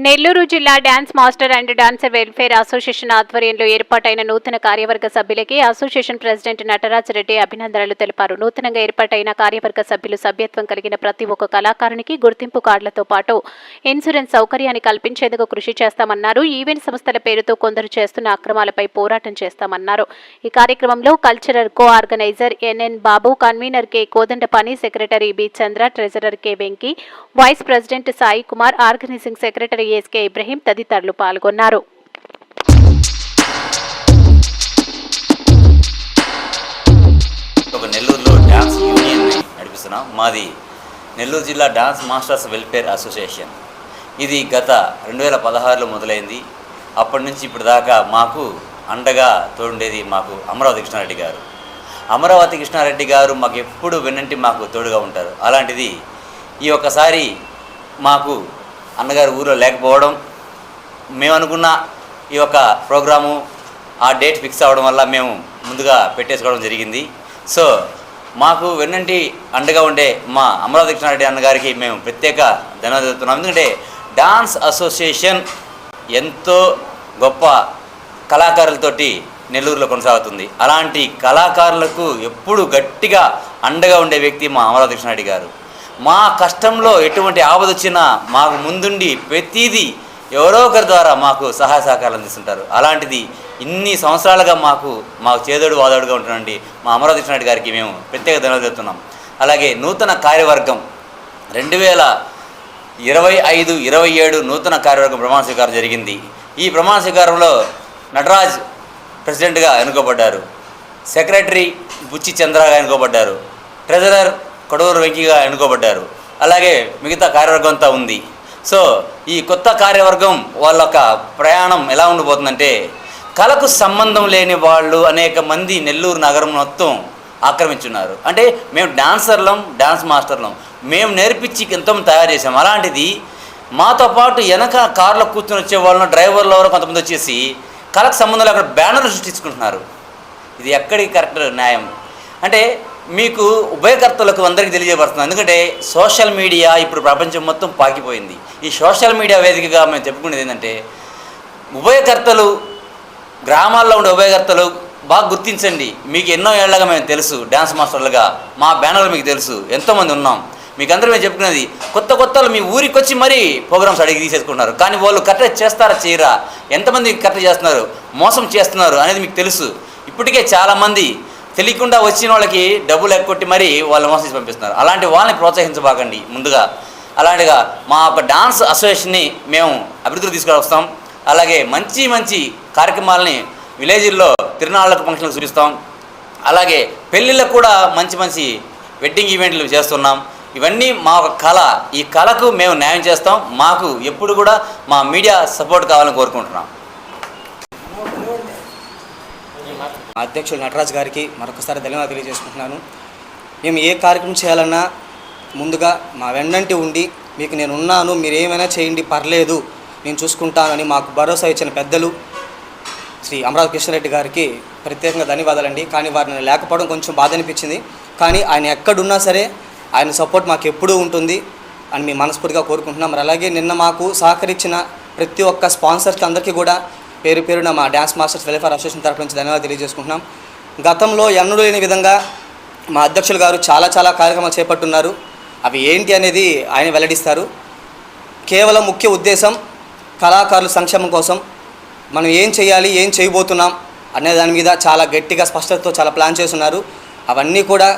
నెల్లూరు జిల్లా dance master and dancer welfare association ఆధ్వర్యంలో ఏర్పాటైన నూతన కార్యవర్గ సభ్యులకి అసోసియేషన్ ప్రెసిడెంట్ నటరాజ్ రెడ్డి అభినందనలు తెలిపారు. నూతనంగా ఏర్పాటైన కార్యవర్గ సభ్యులు సభ్యత్వం కలిగిన ప్రతి ఒక్క కళాకారునికి గుర్తింపు కార్డులతో పాటు ఇన్సూరెన్స్ సౌకర్యాన్ని కల్పించేందుకు కృషి చేస్తామన్నారు. ఈవెంట్ సంస్థల పేరుతో కొందరు చేస్తున్న అక్రమాలపై పోరాటం చేస్తామన్నారు. ఈ కార్యక్రమంలో cultural co organiser NN Babu, convener K Kodandapani, secretary B Chandra, treasurer K Venky, vice president Sai Kumar, organising secretary SK Ibrahim తదితరులు పాల్గొన్నారు. నెల్లూరులో డాన్స్ యూనియన్ నడిపిస్తున్నాం. మాది నెల్లూరు జిల్లా డాన్స్ మాస్టర్స్ వెల్ఫేర్ అసోసియేషన్. ఇది గత 2016లో మొదలైంది. అప్పటి నుంచి ఇప్పుడు దాకా మాకు అండగా తోడుండేది మాకు అమరావతి కృష్ణారెడ్డి గారు. అమరావతి కృష్ణారెడ్డి గారు మాకు ఎప్పుడు వెన్నంటి మాకు తోడుగా ఉంటారు. అలాంటిది ఈ ఒక్కసారి మాకు అన్నగారు ఊరిలో లేకపోవడం, మేము అనుకున్న ఈ యొక్క ప్రోగ్రాము ఆ డేట్ ఫిక్స్ అవ్వడం వల్ల మేము ముందుగా పెట్టేసుకోవడం జరిగింది. సో మాకు వెన్నంటి అండగా ఉండే మా అమరావతి కృష్ణారెడ్డి అన్నగారికి మేము ప్రత్యేక ధన్యవాదాలు చెప్తున్నాం. ఎందుకంటే డాన్స్ అసోసియేషన్ ఎంతో గొప్ప కళాకారులతోటి నెల్లూరులో కొనసాగుతుంది. అలాంటి కళాకారులకు ఎప్పుడు గట్టిగా అండగా ఉండే వ్యక్తి మా అమరావతి కృష్ణారెడ్డి గారు. మా కష్టంలో ఎటువంటి ఆపద వచ్చినా మాకు ముందుండి ప్రతిదీ ఎవరో ఒకరి ద్వారా మాకు సహాయ సహకారాలు అందిస్తుంటారు. అలాంటిది ఇన్ని సంవత్సరాలుగా మాకు చేదోడు వాదోడుగా ఉంటున్నాండి మా అమరావతి కృష్ణారెడ్డి గారికి మేము ప్రత్యేక ధన్యవాదాలు చెప్తున్నాం. అలాగే నూతన కార్యవర్గం 2025-27 నూతన కార్యవర్గం ప్రమాణ స్వీకారం జరిగింది. ఈ ప్రమాణ స్వీకారంలో నటరాజ్ ప్రెసిడెంట్గా ఎన్నుకోబడ్డారు, సెక్రటరీ బుచ్చి చంద్రగా ఎన్నుకోబడ్డారు, ట్రెజరర్ కొడవూరు వెంకీగా ఎన్నుకోబడ్డారు. అలాగే మిగతా కార్యవర్గం అంతా ఉంది. సో ఈ కొత్త కార్యవర్గం వాళ్ళ ప్రయాణం ఎలా ఉండిపోతుందంటే, కళకు సంబంధం లేని వాళ్ళు అనేక మంది నెల్లూరు నగరం మొత్తం ఆక్రమించున్నారు. అంటే మేము డాన్సర్లం, డాన్స్ మాస్టర్లం, మేము నేర్పించి ఎంతోమంది తయారు చేసాం. అలాంటిది మాతో పాటు వెనక కార్లో కూర్చొని వచ్చే వాళ్ళను డ్రైవర్లు ఎవరో కొంతమంది వచ్చేసి కళకు సంబంధం లేకుండా బ్యానర్లు సృష్టించుకుంటున్నారు. ఇది ఎక్కడికి కరెక్ట్ న్యాయం? అంటే మీకు ఉభయకర్తలకు అందరికీ తెలియజేయబడుతుంది. ఎందుకంటే సోషల్ మీడియా ఇప్పుడు ప్రపంచం మొత్తం పాకిపోయింది. ఈ సోషల్ మీడియా వేదికగా మేము చెప్పుకునేది ఏంటంటే, ఉభయకర్తలు, గ్రామాల్లో ఉండే ఉభయకర్తలు బాగా గుర్తించండి. మీకు ఎన్నో ఏళ్ళగా మేము తెలుసు, డ్యాన్స్ మాస్టర్లుగా మా బ్యానర్లు మీకు తెలుసు, ఎంతోమంది ఉన్నాం. మీకు అందరూ మేము చెప్పుకునేది, కొత్తలు మీ ఊరికి వచ్చి మరీ ప్రోగ్రామ్స్ అడిగి తీసేసుకుంటున్నారు. కానీ వాళ్ళు కరెక్ట్ చేస్తారా చేయరా, ఎంతమంది కరెక్ట్ చేస్తున్నారు, మోసం చేస్తున్నారు అనేది మీకు తెలుసు. ఇప్పటికే చాలామంది తెలియకుండా వచ్చిన వాళ్ళకి డబ్బులు ఎక్కొట్టి మరీ వాళ్ళు మోసం చేసి పంపిస్తున్నారు. అలాంటి వాళ్ళని ప్రోత్సహించబాకండి ముందుగా. అలాంటిగా మా యొక్క డాన్స్ అసోసియేషన్ని మేము అభివృద్ధికి తీసుకువస్తాం. అలాగే మంచి కార్యక్రమాలని విలేజ్ల్లో తిరునాళ్ళకు ఫంక్షన్లకు చూపిస్తాం. అలాగే పెళ్ళిళ్ళకు కూడా మంచి వెడ్డింగ్ ఈవెంట్లు చేస్తున్నాం. ఇవన్నీ మా కళ. ఈ కళకు మేము న్యాయం చేస్తాం. మాకు ఎప్పుడు కూడా మా మీడియా సపోర్ట్ కావాలని కోరుకుంటున్నాం. అధ్యక్షులు నటరాజ్ గారికి మరొకసారి ధన్యవాదాలు తెలియజేసుకుంటున్నాను. మేము ఏ కార్యక్రమం చేయాలన్నా ముందుగా మా వెన్నంటి ఉండి, మీకు నేను ఉన్నాను, మీరు ఏమైనా చేయండి, పర్లేదు, నేను చూసుకుంటానని మాకు భరోసా ఇచ్చిన పెద్దలు శ్రీ అమరావతి కృష్ణారెడ్డి గారికి ప్రత్యేకంగా ధన్యవాదాలండి. కానీ వారిని లేకపోవడం కొంచెం బాధ అనిపించింది. కానీ ఆయన ఎక్కడున్నా సరే ఆయన సపోర్ట్ మాకు ఎప్పుడూ ఉంటుంది అని మేము మనస్ఫూర్తిగా కోరుకుంటున్నాం. మరి అలాగే నిన్న మాకు సహకరించిన ప్రతి ఒక్క స్పాన్సర్స్కి అందరికీ కూడా పేరున మా డ్యాన్స్ మాస్టర్స్ వెల్ఫేర్ అసోసియేషన్ తరఫు నుంచి ధన్యవాదాలు తెలియజేసుకుంటున్నాం. గతంలో ఎన్నడూ లేని విధంగా మా అధ్యక్షులు గారు చాలా కార్యక్రమాలు చేపట్టున్నారు. అవి ఏంటి అనేది ఆయన వెల్లడిస్తారు. కేవలం ముఖ్య ఉద్దేశం కళాకారుల సంక్షేమం కోసం మనం ఏం చేయాలి, ఏం చేయబోతున్నాం అనే దాని మీద చాలా గట్టిగా స్పష్టతతో చాలా ప్లాన్ చేస్తున్నారు. అవన్నీ కూడా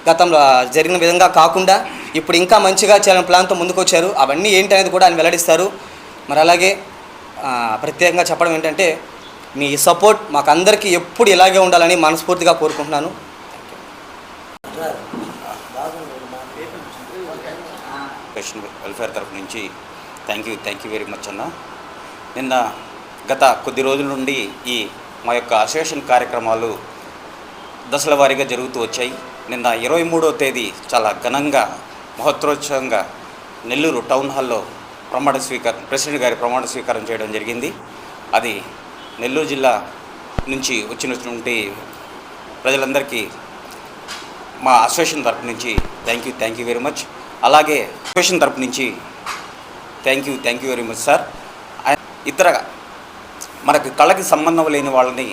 గతంలో జరిగిన విధంగా కాకుండా ఇప్పుడు ఇంకా మంచిగా చేయాలని ప్లాన్తో ముందుకు వచ్చారు. అవన్నీ ఏంటి అనేది కూడా ఆయన వెల్లడిస్తారు. మరి అలాగే ప్రత్యేకంగా చెప్పడం ఏంటంటే, మీ సపోర్ట్ మాకు అందరికీ ఎప్పుడు ఇలాగే ఉండాలని మనస్ఫూర్తిగా కోరుకుంటున్నాను. వెల్ఫేర్ తరఫు నుంచి థ్యాంక్ యూ వెరీ మచ్ అన్న. నిన్న గత కొద్ది రోజుల నుండి మా యొక్క అసోసియేషన్ కార్యక్రమాలు దశల వారీగా జరుగుతూ వచ్చాయి. నిన్న 23వ తేదీ చాలా ఘనంగా మహోత్సవంగా నెల్లూరు టౌన్ హాల్లో ప్రెసిడెంట్ గారి ప్రమాణ స్వీకారం చేయడం జరిగింది. అది నెల్లూరు జిల్లా నుంచి వచ్చినటువంటి ప్రజలందరికీ మా అసోసియేషన్ తరపు నుంచి థ్యాంక్ యూ వెరీ మచ్. అలాగే అసోసియేషన్ తరపు నుంచి thank you very much sir. ఇతర మనకి కళకి సంబంధం లేని వాళ్ళని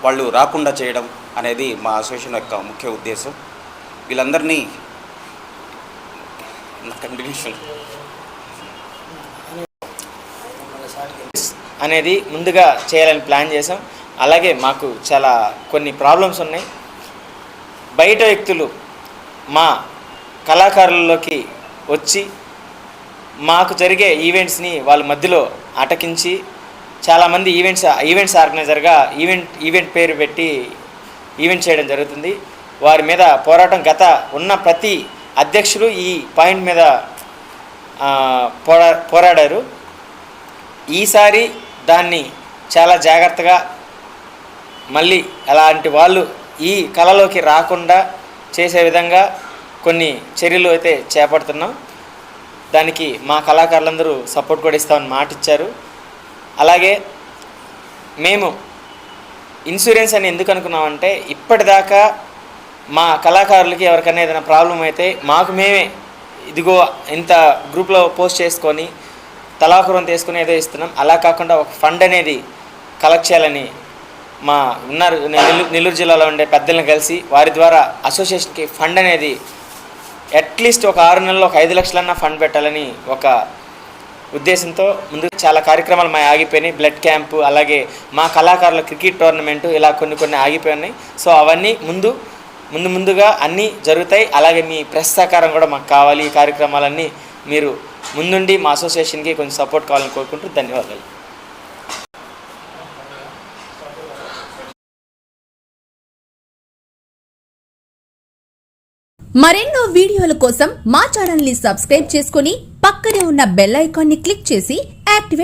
వాళ్ళు రాకుండా చేయడం అనేది మా అసోసియేషన్ యొక్క ముఖ్య ఉద్దేశం. వీళ్ళందరినీ కంటిన్యూషన్ అనేది ముందుగా చేయాలని ప్లాన్ చేసాం. అలాగే మాకు చాలా కొన్ని ప్రాబ్లమ్స్ ఉన్నాయి. బయట వ్యక్తులు మా కళాకారులలోకి వచ్చి మాకు జరిగే ఈవెంట్స్ని వాళ్ళ మధ్యలో అటకించి చాలామంది ఈవెంట్స్ ఆర్గనైజర్గా ఈవెంట్ పేరు పెట్టి ఈవెంట్ చేయడం జరుగుతుంది. వారి మీద పోరాటం గత ఉన్న ప్రతి అధ్యక్షులు ఈ పాయింట్ మీద పోరాడారు. ఈసారి దాన్ని చాలా జాగ్రత్తగా మళ్ళీ అలాంటి వాళ్ళు ఈ కళలోకి రాకుండా చేసే విధంగా కొన్ని చర్యలు అయితే చేపడుతున్నాం. దానికి మా కళాకారులందరూ సపోర్ట్ కూడా ఇస్తామని మాట ఇచ్చారు. అలాగే మేము ఇన్సూరెన్స్ అని ఎందుకు అనుకున్నామంటే ఇప్పటిదాకా మా కళాకారులకి ఎవరికైనా ఏదైనా ప్రాబ్లం అయితే మాకు మేమే ఇదిగో ఇంత గ్రూప్లో పోస్ట్ చేసుకొని తలాకురం తీసుకుని ఏదో ఇస్తున్నాం. అలా కాకుండా ఒక ఫండ్ అనేది కలెక్ట్ చేయాలని మా నెల్లూరు జిల్లాలో ఉండే పెద్దలను కలిసి వారి ద్వారా అసోసియేషన్కి ఫండ్ అనేది అట్లీస్ట్ ఒక 6 నెలల్లో ఒక 5 లక్షలన్నా ఫండ్ పెట్టాలని ఒక ఉద్దేశంతో ముందు చాలా కార్యక్రమాలు మా ఆగిపోయినాయి. బ్లడ్ క్యాంపు, అలాగే మా కళాకారుల క్రికెట్ టోర్నమెంటు, ఇలా కొన్ని ఆగిపోయినాయి. సో అవన్నీ ముందుగా అన్నీ జరుగుతాయి. అలాగే మీ ప్రెస్ సహకారం కూడా మాకు కావాలి. ఈ కార్యక్రమాలన్నీ మీరు ముందుండి మా అసోసియేషన్కి కొంచెం సపోర్ట్ కావాలని కోరుకుంటూ ధన్యవాదాలు. మరెన్నో వీడియోల కోసం మా ఛానల్ ని సబ్స్క్రైబ్ చేసుకుని పక్కనే ఉన్న బెల్ ఐకాన్ ని క్లిక్ చేసి యాక్టివేట్